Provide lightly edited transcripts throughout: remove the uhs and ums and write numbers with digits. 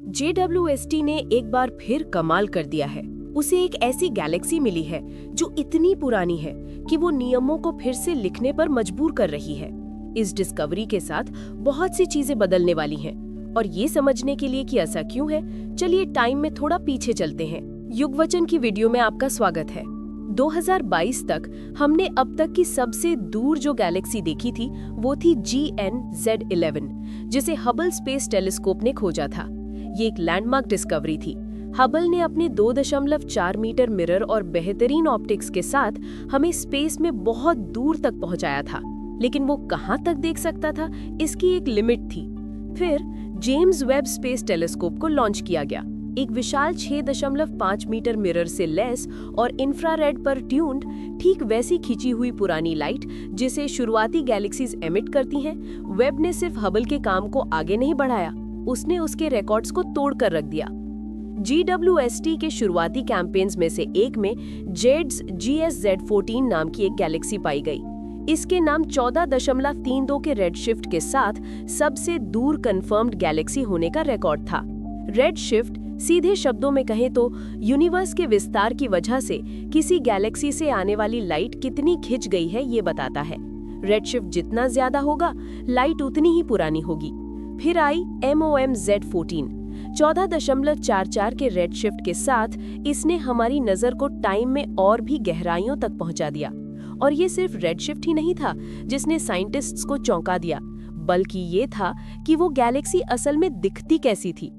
JWST ने एक बार फिर कमाल कर दिया है। उसे एक ऐसी गैलेक्सी मिली है जो इतनी पुरानी है कि वो नियमों को फिर से लिखने पर मजबूर कर रही है। इस डिस्कवरी के साथ बहुत सी चीजें बदलने वाली हैं और ये समझने के लिए कि ऐसा क्यों है, चलिए टाइम में थोड़ा पीछे चलते हैं। युगवचन की वीडियो में आपका स्वागत है। 2022 तक हमने अब तक की सबसे दूर जो गैलेक्सी देखी थी वो थी GN-Z11, जिसे हबल स्पेस टेलीस्कोप ने खोजा था। ये एक लैंडमार्क डिस्कवरी थी। हबल ने अपने 2.4 मीटर मिरर और बेहतरीन ऑप्टिक्स के साथ हमें स्पेस में बहुत दूर तक पहुंचाया था, लेकिन वो कहां तक देख सकता था, इसकी एक लिमिट थी। फिर जेम्स वेब स्पेस टेलीस्कोप को लॉन्च किया गया, एक विशाल 6.5 मीटर मिरर से लैस और इंफ्रारेड पर ट्यून्ड, ठीक वैसी खिंची हुई पुरानी लाइट जिसे शुरुआती गैलेक्सीज एमिट करती हैं। वेब ने सिर्फ हबल के काम को आगे नहीं बढ़ाया, उसने उसके रिकॉर्ड्स को तोड़ कर रख दिया। JWST के शुरुआती कैंपेन्स में से एक में जेड्स GS-Z14 नाम की एक गैलेक्सी पाई गई। इसके नाम 14.32 के रेडशिफ्ट के साथ सबसे दूर कंफर्म्ड गैलेक्सी होने का रिकॉर्ड था। रेडशिफ्ट सीधे शब्दों में कहें तो यूनिवर्स के विस्तार की वजह से किसी गैलेक्सी से आने वाली लाइट कितनी खिंच गई है ये बताता है। रेडशिफ्ट जितना ज्यादा होगा, लाइट उतनी ही पुरानी होगी। फिर आई MOM-Z14, 14.44 के रेडशिफ्ट के साथ इसने हमारी नजर को टाइम में और भी गहराइयों तक पहुंचा दिया। और ये सिर्फ रेडशिफ्ट ही नहीं था जिसने साइंटिस्ट्स को चौंका दिया, बल्कि ये था कि वो गैलेक्सी असल में दिखती कैसी थी।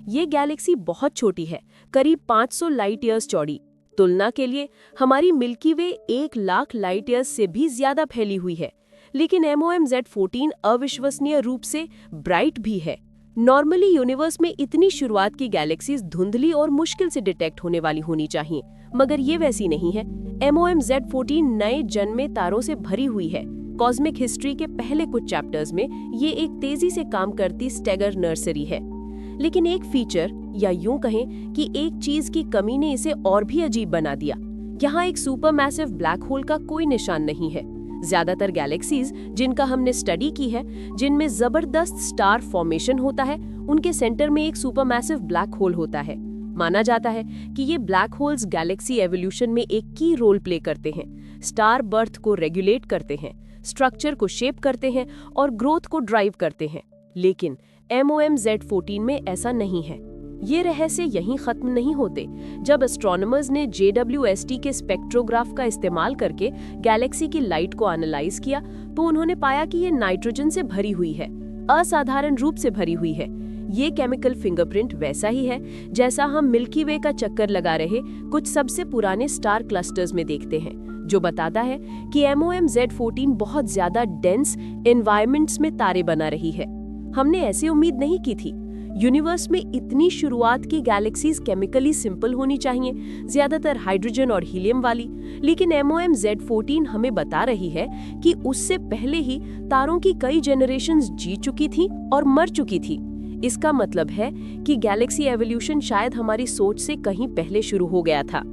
ये गैलेक्सी बहुत छोटी है, करीब 500 लाइट ईयर्स चौड़ी। तुलना के लिए हमारी मिल्की वे 1 लाख लाइट ईयर्स से भी ज्यादा फैली हुई है, लेकिन MOM-Z14 अविश्वसनीय रूप से ब्राइट भी है। नॉर्मली यूनिवर्स में इतनी शुरुआत की गैलेक्सीज धुंधली और मुश्किल से डिटेक्ट होने वाली होनी चाहिए, मगर ये वैसी नहीं है। MOM-Z14 नए जन्मे तारों से भरी हुई है। कॉस्मिक हिस्ट्री के पहले कुछ चैप्टर्स में ये एक तेजी से काम करती स्टेगर नर्सरी है। लेकिन एक फीचर, या यूं कहें कि एक चीज की कमी ने इसे और भी अजीब बना दिया। यहाँ एक सुपरमैसिव ब्लैक होल का कोई निशान नहीं है। ज्यादातर गैलेक्सीज जिनका हमने स्टडी की है, जिनमें जबरदस्त स्टार फॉर्मेशन होता है, उनके सेंटर में एक सुपरमैसिव ब्लैक होल होता है। माना जाता है कि ये ब्लैक होल्स गैलेक्सी एवोल्यूशन में एक की रोल प्ले करते हैं, स्टार बर्थ को रेगुलेट करते हैं, स्ट्रक्चर को शेप करते हैं और ग्रोथ को ड्राइव करते हैं। लेकिन MOM-Z14 में ऐसा नहीं है। ये रहस्य यहीं खत्म नहीं होते। जब एस्ट्रोनॉमर्स ने JWST के स्पेक्ट्रोग्राफ का इस्तेमाल करके गैलेक्सी की लाइट को एनालाइज किया, तो उन्होंने पाया कि ये नाइट्रोजन से भरी हुई है, असाधारण रूप से भरी हुई है। ये केमिकल फिंगरप्रिंट वैसा ही है जैसा हम मिल्की वे का चक्कर लगा रहे कुछ सबसे पुराने स्टार क्लस्टर्स में देखते हैं, जो बताता है कि MOM-Z14 बहुत ज्यादा डेंस एनवायरमेंट्स में तारे बना रही है। हमने ऐसी उम्मीद नहीं की थी। यूनिवर्स में इतनी शुरुआत की गैलेक्सीज केमिकली सिंपल होनी चाहिए, ज्यादातर हाइड्रोजन और हीलियम वाली, लेकिन MOM-Z14 हमें बता रही है कि उससे पहले ही तारों की कई जनरेशंस जी चुकी थी और मर चुकी थी। इसका मतलब है कि गैलेक्सी एवोल्यूशन शायद हमारी सोच से कहीं पहले शुरू हो गया था।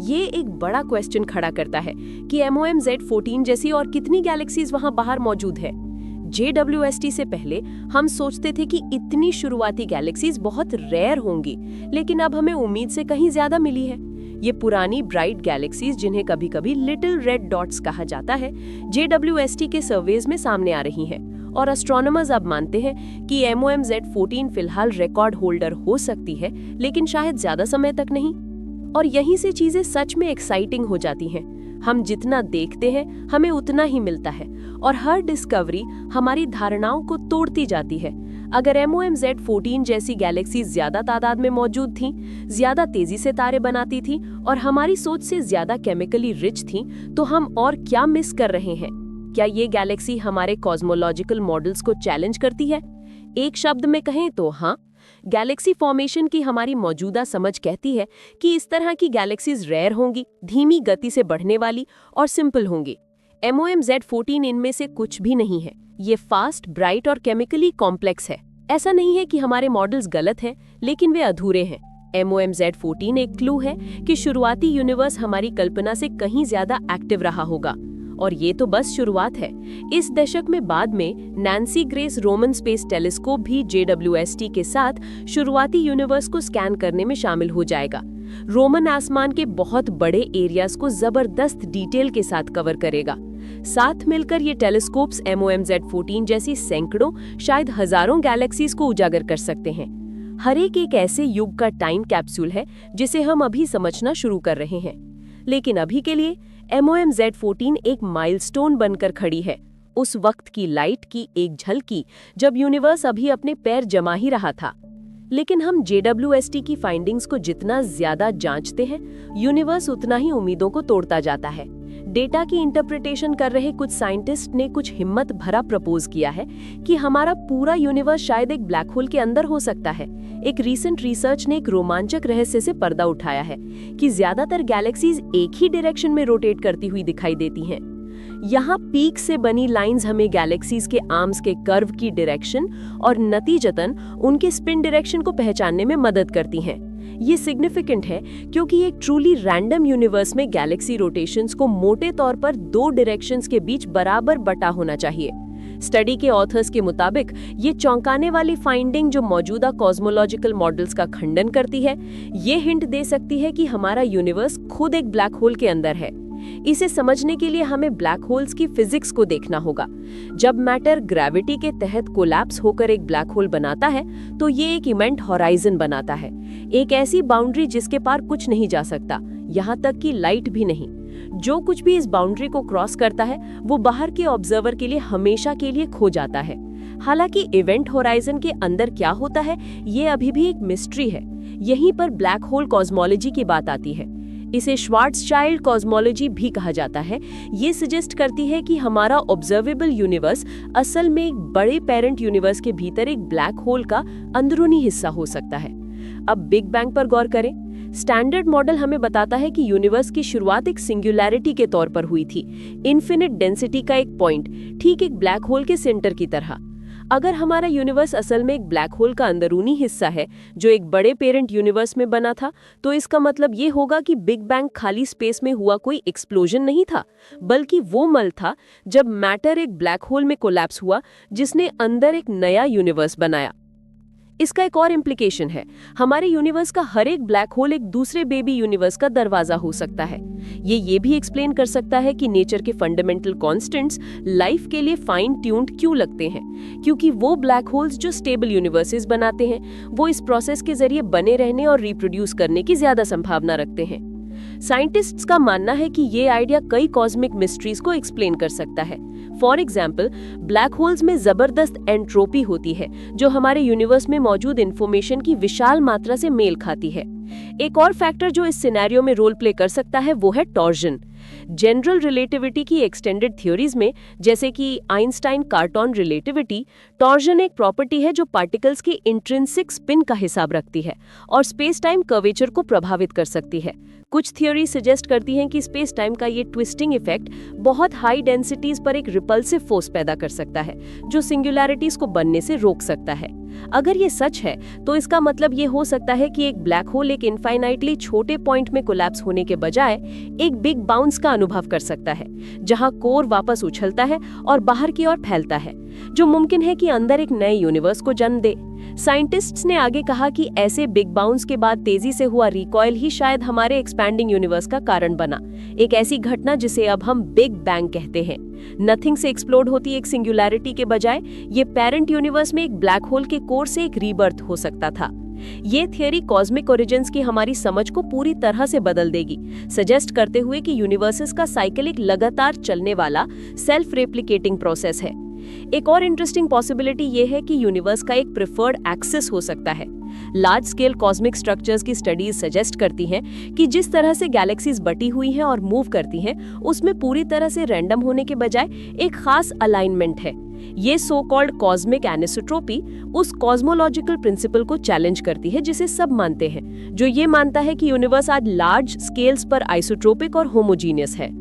ये एक बड़ा क्वेश्चन खड़ा करता है कि MOM-Z14 जैसी और कितनी गैलेक्सीज वहां बाहर मौजूद है। JWST से पहले हम सोचते थे कि इतनी शुरुआती गैलेक्सीज बहुत रेयर होंगी, लेकिन अब हमें उम्मीद से कहीं ज्यादा मिली है। ये पुरानी ब्राइट गैलेक्सीज, जिन्हें कभी कभी लिटिल रेड डॉट्स कहा जाता है, JWST के सर्वेज में सामने आ रही हैं। और एस्ट्रोनॉमर्स अब मानते हैं कि MOM-Z14 फिलहाल रिकॉर्ड होल्डर हो सकती है, लेकिन शायद ज्यादा समय तक नहीं। और यहीं से चीजें सच में एक्साइटिंग हो जाती हैं। हम जितना देखते हैं हमें उतना ही मिलता है, और हर डिस्कवरी हमारी धारणाओं को तोड़ती जाती है। अगर MOM-Z14 जैसी गैलेक्सी ज्यादा तादाद में मौजूद थीं, ज्यादा तेजी से तारे बनाती थीं और हमारी सोच से ज्यादा केमिकली रिच थीं, तो हम और क्या मिस कर रहे हैं? क्या ये गैलेक्सी हमारे कॉस्मोलॉजिकल मॉडल्स को चैलेंज करती है? एक शब्द में कहें तो हाँ, गैलेक्सी फॉर्मेशन की हमारी मौजूदा समझ कहती है कि इस तरह की गैलेक्सीज रेयर होंगी, धीमी गति से बढ़ने वाली और सिंपल होंगी। MOM-Z14 इनमें से कुछ भी नहीं है। ये फास्ट, ब्राइट और केमिकली कॉम्प्लेक्स है। ऐसा नहीं है कि हमारे मॉडल्स गलत हैं, लेकिन वे अधूरे हैं। MOM-Z14 एक क्लू है कि शुरुआती यूनिवर्स हमारी कल्पना से कहीं ज्यादा एक्टिव रहा होगा। और ये तो बस शुरुआत है। इस दशक में बाद में Nancy grace Roman space telescope भी JWST के साथ शुरुआती यूनिवर्स को स्कैन करने में शामिल हो जाएगा। रोमन आसमान के बहुत बड़े एरियाज को जबरदस्त डिटेल के साथ कवर करेगा। साथ मिलकर ये टेलीस्कोप्स MOMZ-14 जैसी सैकड़ों, शायद हजारों गैलेक्सीज को उजागर कर सकते हैं। हर एक ऐसे युग का टाइम कैप्सूल है जिसे हम अभी समझना शुरू कर रहे हैं। लेकिन अभी के लिए MOMZ-14 एक माइलस्टोन बनकर खड़ी है, उस वक्त की लाइट की एक झलकी जब यूनिवर्स अभी अपने पैर जमा ही रहा था। लेकिन हम JWST की फाइंडिंग्स को जितना ज्यादा जांचते हैं, यूनिवर्स उतना ही उम्मीदों को तोड़ता जाता है। डेटा की इंटरप्रिटेशन कर रहे कुछ साइंटिस्ट ने कुछ हिम्मत भरा प्रपोज किया है कि हमारा पूरा यूनिवर्स शायद एक ब्लैक होल के अंदर हो सकता है। एक रीसेंट रिसर्च ने एक रोमांचक रहस्य से पर्दा उठाया है कि ज्यादातर गैलेक्सीज एक ही डायरेक्शन में रोटेट करती हुई दिखाई देती हैं। यहाँ पीक से बनी लाइंस हमें गैलेक्सीज के आर्म्स के कर्व की डायरेक्शन और नतीजतन उनके स्पिन डायरेक्शन को पहचानने में मदद करती हैं। ये सिग्निफिकेंट है क्योंकि एक ट्रूली रैंडम यूनिवर्स में गैलेक्सी रोटेशंस को मोटे तौर पर दो डायरेक्शंस के बीच बराबर बटा होना चाहिए। स्टडी के ऑथर्स के मुताबिक ये चौंकाने वाली फाइंडिंग, जो मौजूदा कॉस्मोलॉजिकल मॉडल्स का खंडन करती है, ये हिंट दे सकती है कि हमारा यूनिवर्स खुद एक ब्लैक होल के अंदर है। इसे समझने के लिए हमें ब्लैक होल्स की फिजिक्स को देखना होगा। जब मैटर ग्रेविटी के तहत कोलैप्स होकर एक ब्लैक होल बनाता है तो ये एक इवेंट हॉराइजन बनाता है, एक ऐसी बाउंड्री जिसके पार कुछ नहीं जा सकता, यहाँ तक कि लाइट भी नहीं। जो कुछ भी इस बाउंड्री को क्रॉस करता है वो बाहर के ऑब्जर्वर के लिए हमेशा के लिए खो जाता है। हालांकि इवेंट होराइजन के अंदर क्या होता है ये अभी भी एक मिस्ट्री है। यहीं पर ब्लैक होल कॉस्मोलॉजी की बात आती है। इसे श्वार्ट्ज़चाइल्ड कॉस्मोलॉजी भी कहा जाता है। ये सजेस्ट करती है कि हमारा ऑब्जर्वेबल यूनिवर्स असल में एक बड़े पेरेंट यूनिवर्स के भीतर एक ब्लैक होल का अंदरूनी हिस्सा हो सकता है। अब बिग बैंग पर गौर करें। स्टैंडर्ड मॉडल हमें बताता है कि यूनिवर्स की शुरुआत एक सिंगुलैरिटी के तौर पर हुई थी, इन्फिनिट डेंसिटी का एक पॉइंट, ठीक एक ब्लैक होल के सेंटर की तरह। अगर हमारा यूनिवर्स असल में एक ब्लैक होल का अंदरूनी हिस्सा है जो एक बड़े पेरेंट यूनिवर्स में बना था, तो इसका मतलब ये होगा कि बिग बैंग खाली स्पेस में हुआ कोई एक्सप्लोजन नहीं था, बल्कि वो मल था जब मैटर एक ब्लैक होल में कोलैप्स हुआ जिसने अंदर एक नया यूनिवर्स बनाया। इसका एक और इम्प्लीकेशन है, हमारे यूनिवर्स का हर एक ब्लैक होल एक दूसरे बेबी यूनिवर्स का दरवाजा हो सकता है। ये भी एक्सप्लेन कर सकता है कि नेचर के फंडामेंटल कॉन्स्टेंट्स लाइफ के लिए फाइन ट्यून्ड क्यों लगते हैं, क्योंकि वो ब्लैक होल्स जो स्टेबल यूनिवर्सेस बनाते हैं वो इस प्रोसेस के जरिए बने रहने और रिप्रोड्यूस करने की ज्यादा संभावना रखते हैं। साइंटिस्ट्स का मानना है कि ये आइडिया कई कॉस्मिक मिस्ट्रीज को एक्सप्लेन कर सकता है। फॉर एग्जाम्पल, ब्लैक होल्स में जबरदस्त एंट्रोपी होती है जो हमारे यूनिवर्स में मौजूद इंफॉर्मेशन की विशाल मात्रा से मेल खाती है। एक और फैक्टर जो इस सिनेरियो में रोल प्ले कर सकता है वो है टॉर्जन। जनरल रिलेटिविटी की एक्सटेंडेड थ्योरीज में, जैसे कि आइंस्टाइन कार्टोन रिलेटिविटी, टॉर्जन एक प्रॉपर्टी है जो पार्टिकल्स के इंट्रिंसिक स्पिन का हिसाब रखती है और स्पेस टाइम कर्वेचर को प्रभावित कर सकती है। कुछ थ्योरी सजेस्ट करती हैं कि स्पेस टाइम का ये ट्विस्टिंग इफेक्ट बहुत हाई डेंसिटीज पर एक रिपल्सिव फोर्स पैदा कर सकता है जो सिंगुलैरिटीज को बनने से रोक सकता है। अगर ये सच है तो इसका मतलब ये हो सकता है कि एक ब्लैक होल एक इनफाइनाइटली छोटे पॉइंट में कोलैप्स होने के बजाय एक बिग बाउंस का अनुभव कर सकता है, जहां कोर वापस उछलता है और बाहर की ओर फैलता है, जो मुमकिन है कि अंदर एक नए यूनिवर्स को जन्म दे। साइंटिस्ट्स ने आगे कहा कि ऐसे बिग बाउंस के बाद तेजी से हुआ रिकॉइल ही शायद हमारे एक्सपैंडिंग यूनिवर्स का कारण बना, एक ऐसी घटना जिसे अब हम बिग बैंग कहते हैं। नथिंग से एक्सप्लोड होती एक सिंगुलैरिटी के बजाय ये पेरेंट यूनिवर्स में एक ब्लैक होल के कोर से एक रीबर्थ हो सकता था। ये थियरी कॉस्मिक ओरिजिन्स की हमारी समझ को पूरी तरह से बदल देगी, सजेस्ट करते हुए कि यूनिवर्सेस का साइकिल एक लगातार चलने वाला सेल्फ रेप्लिकेटिंग प्रोसेस है। एक और इंटरेस्टिंग पॉसिबिलिटी ये है कि यूनिवर्स का एक प्रेफर्ड एक्सिस हो सकता है। लार्ज स्केल कॉस्मिक स्ट्रक्चर्स की स्टडीज सजेस्ट करती हैं कि जिस तरह से गैलेक्सीज बटी हुई हैं और मूव करती हैं, उसमें पूरी तरह से रैंडम होने के बजाय एक खास अलाइनमेंट है। ये सो कॉल्ड कॉस्मिक एनिसोट्रोपी उस कॉस्मोलॉजिकल प्रिंसिपल को चैलेंज करती है जिसे सब मानते हैं, जो ये मानता है कि यूनिवर्स आज लार्ज स्केल्स पर आइसोट्रोपिक और होमोजीनियस है।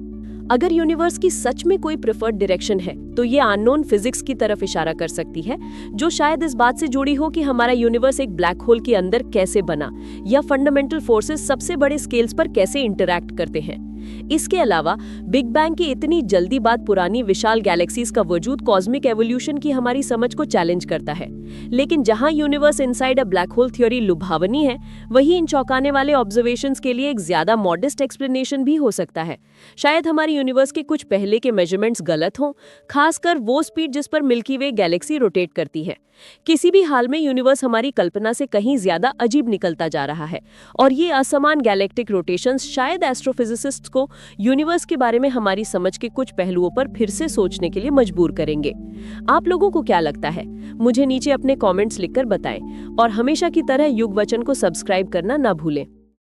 अगर यूनिवर्स की सच में कोई प्रेफर्ड डायरेक्शन है तो ये अननोन फिजिक्स की तरफ इशारा कर सकती है, जो शायद इस बात से जुड़ी हो कि हमारा यूनिवर्स एक ब्लैक होल के अंदर कैसे बना या फंडामेंटल फोर्सेस सबसे बड़े स्केल्स पर कैसे इंटरैक्ट करते हैं। इसके अलावा बिग बैंग की इतनी जल्दी बाद पुरानी विशाल गैलेक्सीज का वजूद कॉस्मिक एवोल्यूशन की हमारी समझ को चैलेंज करता है। लेकिन जहां universe inside a black hole theory लुभावनी है, वहीं इन चौंकाने वाले ऑब्जर्वेशंस के लिए एक ज्यादा मॉडेस्ट एक्सप्लेनेशन भी हो सकता है। शायद हमारी यूनिवर्स के कुछ पहले के मेजरमेंट्स गलत हों, खासकर वो स्पीड जिस पर मिल्की वे गैलेक्सी रोटेट करती है। किसी भी हाल में यूनिवर्स हमारी कल्पना से कहीं ज्यादा अजीब निकलता जा रहा है, और ये असमान गैलेक्टिक रोटेशंस शायद एस्ट्रोफिजिसिस्ट्स को यूनिवर्स के बारे में हमारी समझ के कुछ पहलुओं पर फिर से सोचने के लिए मजबूर करेंगे। आप लोगों को क्या लगता है? मुझे नीचे अपने कमेंट्स लिखकर बताएं, और हमेशा की तरह युग वचन को सब्सक्राइब करना ना भूलें।